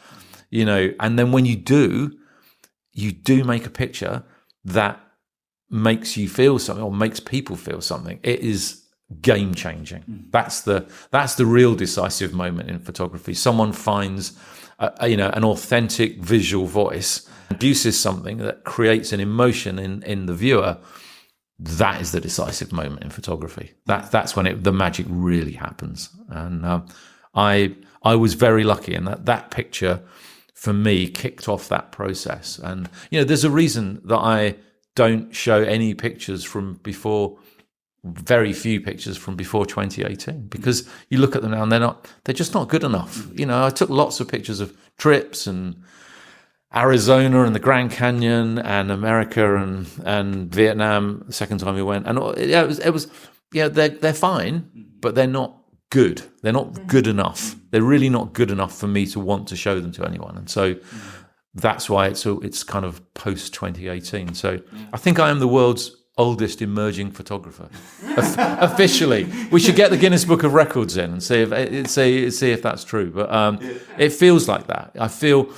and then when you do make a picture that makes you feel something or makes people feel something, it is game changing. That's the real decisive moment in photography. Someone finds an authentic visual voice, produces something that creates an emotion in the viewer. That is the decisive moment in photography. That's when the magic really happens. And I was very lucky, and that picture for me kicked off that process. And there's a reason that I don't show any pictures from before, very few pictures from before 2018, because you look at them now and they're just not good enough. I took lots of pictures of trips and Arizona and the Grand Canyon and America and Vietnam the second time we went, and they're fine, but they're not good. They're not good enough. They're really not good enough for me to want to show them to anyone. And so that's why it's kind of post 2018. So I think I am the world's oldest emerging photographer officially. We should get the Guinness Book of Records in and see if that's true. But it feels like that. I feel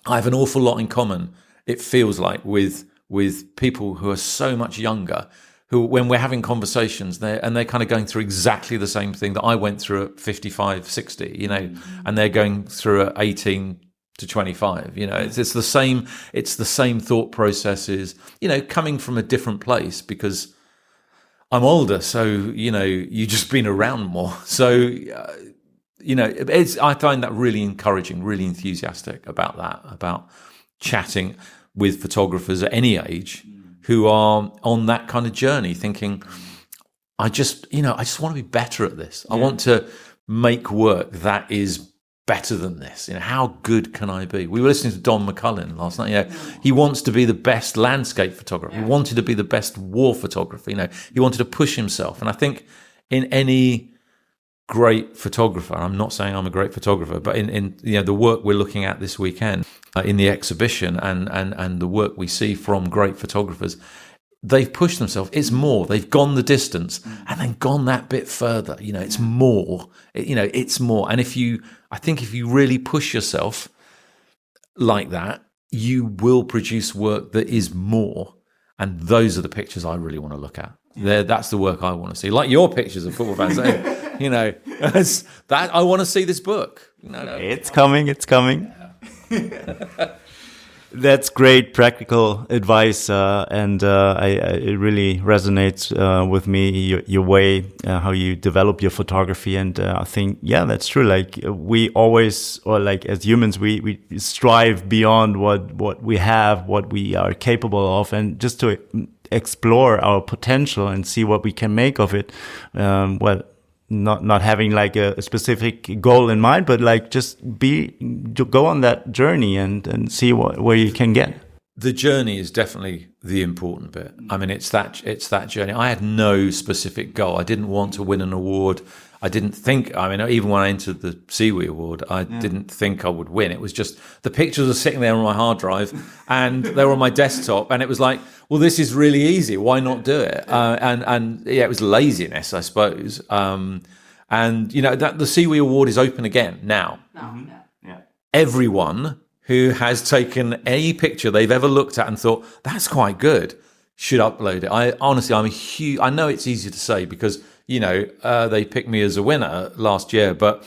I have an awful lot in common, it feels like, with people who are so much younger, who, when we're having conversations, they're kind of going through exactly the same thing that I went through at 55, 60, and they're going through at 18, to 25. You know, it's the same thought processes, you know, coming from a different place because I'm older. So, you know, you've just been around more. So, you know, I find that really encouraging, really enthusiastic about that, about chatting with photographers at any age who are on that kind of journey, thinking, I just want to be better at this. I want to make work that is better than this. You know, how good can I be? We were listening to Don McCullin last night. You know, he wants to be the best landscape photographer. He wanted to be the best war photographer. You know, he wanted to push himself. And I think in any great photographer, I'm not saying I'm a great photographer, but in you know, the work we're looking at this weekend in the exhibition and the work we see from great photographers, they've pushed themselves. It's more. They've gone the distance and then gone that bit further. You know, it's more. It's more. And I think if you really push yourself like that, you will produce work that is more. And those are the pictures I really want to look at. That's the work I want to see. Like your pictures of football fans. You know, that I want to see this book. No. It's coming. It's coming. That's great practical advice, and it really resonates with me. Your way, how you develop your photography, and I think, yeah, that's true. Like we always, or like as humans, we strive beyond what we have, what we are capable of, and just to explore our potential and see what we can make of it. Not having like a specific goal in mind, but like just go on that journey and see where you can get. The journey is definitely the important bit. I mean, it's that journey. I had no specific goal. I didn't want to win an award. I didn't think, I mean, even when I entered the CEWE Award, I didn't think I would win. It was just the pictures were sitting there on my hard drive and they were on my desktop. And it was like, well, this is really easy. Why not do it? And yeah, it was laziness, I suppose. And, you know, that the CEWE Award is open again now. Everyone who has taken any picture they've ever looked at and thought, that's quite good, should upload it. I know it's easy to say because, you know, they picked me as a winner last year, but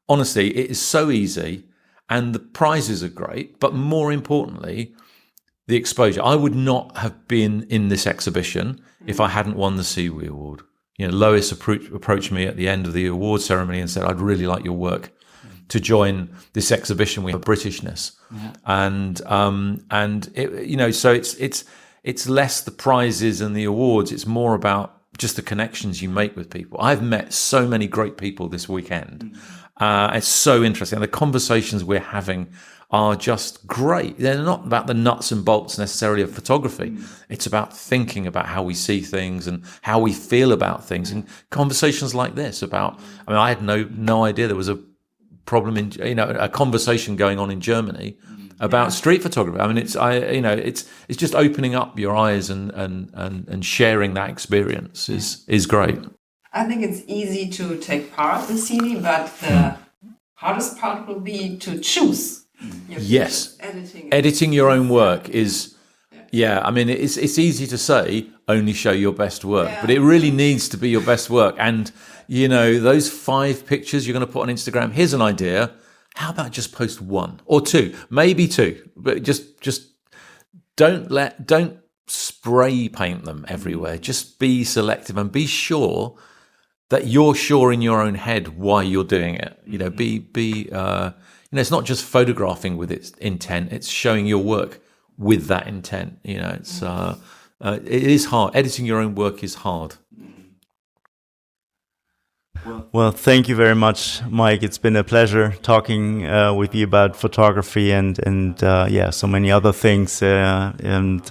honestly, it is so easy and the prizes are great. But more importantly, the exposure. I would not have been in this exhibition if I hadn't won the CEWE Award. You know, Lois approached me at the end of the award ceremony and said, I'd really like your work to join this exhibition with Britishness. And it, you know, so it's less the prizes and the awards. It's more about just the connections you make with people. I've met so many great people this weekend. It's so interesting. And the conversations we're having are just great. They're not about the nuts and bolts necessarily of photography. It's about thinking about how we see things and how we feel about things. And conversations like this about, I mean, I had no idea there was a problem in, you know, a conversation going on in Germany about street photography. I mean, it's just opening up your eyes and sharing that experience is great. I think it's easy to take part in the CEWE, but the hardest part will be to choose. Yes, editing your own work is, I mean, it's easy to say only show your best work, but it really needs to be your best work. And you know, those 5 pictures you're going to put on Instagram. Here's an idea. How about just post 1 or 2, maybe 2, but just don't spray paint them everywhere. Just be selective and be sure that you're sure in your own head why you're doing it. You know, you know, it's not just photographing with its intent; it's showing your work with that intent. You know, it is hard. Editing your own work is hard. Well, thank you very much, Mike. It's been a pleasure talking with you about photography and so many other things. Thank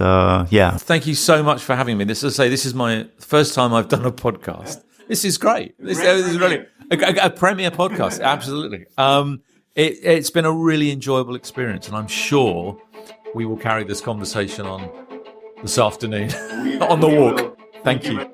you so much for having me. This is my first time I've done a podcast. This is great. This is really a premiere podcast. Absolutely. It's been a really enjoyable experience, and I'm sure we will carry this conversation on this afternoon on the walk. Thank you.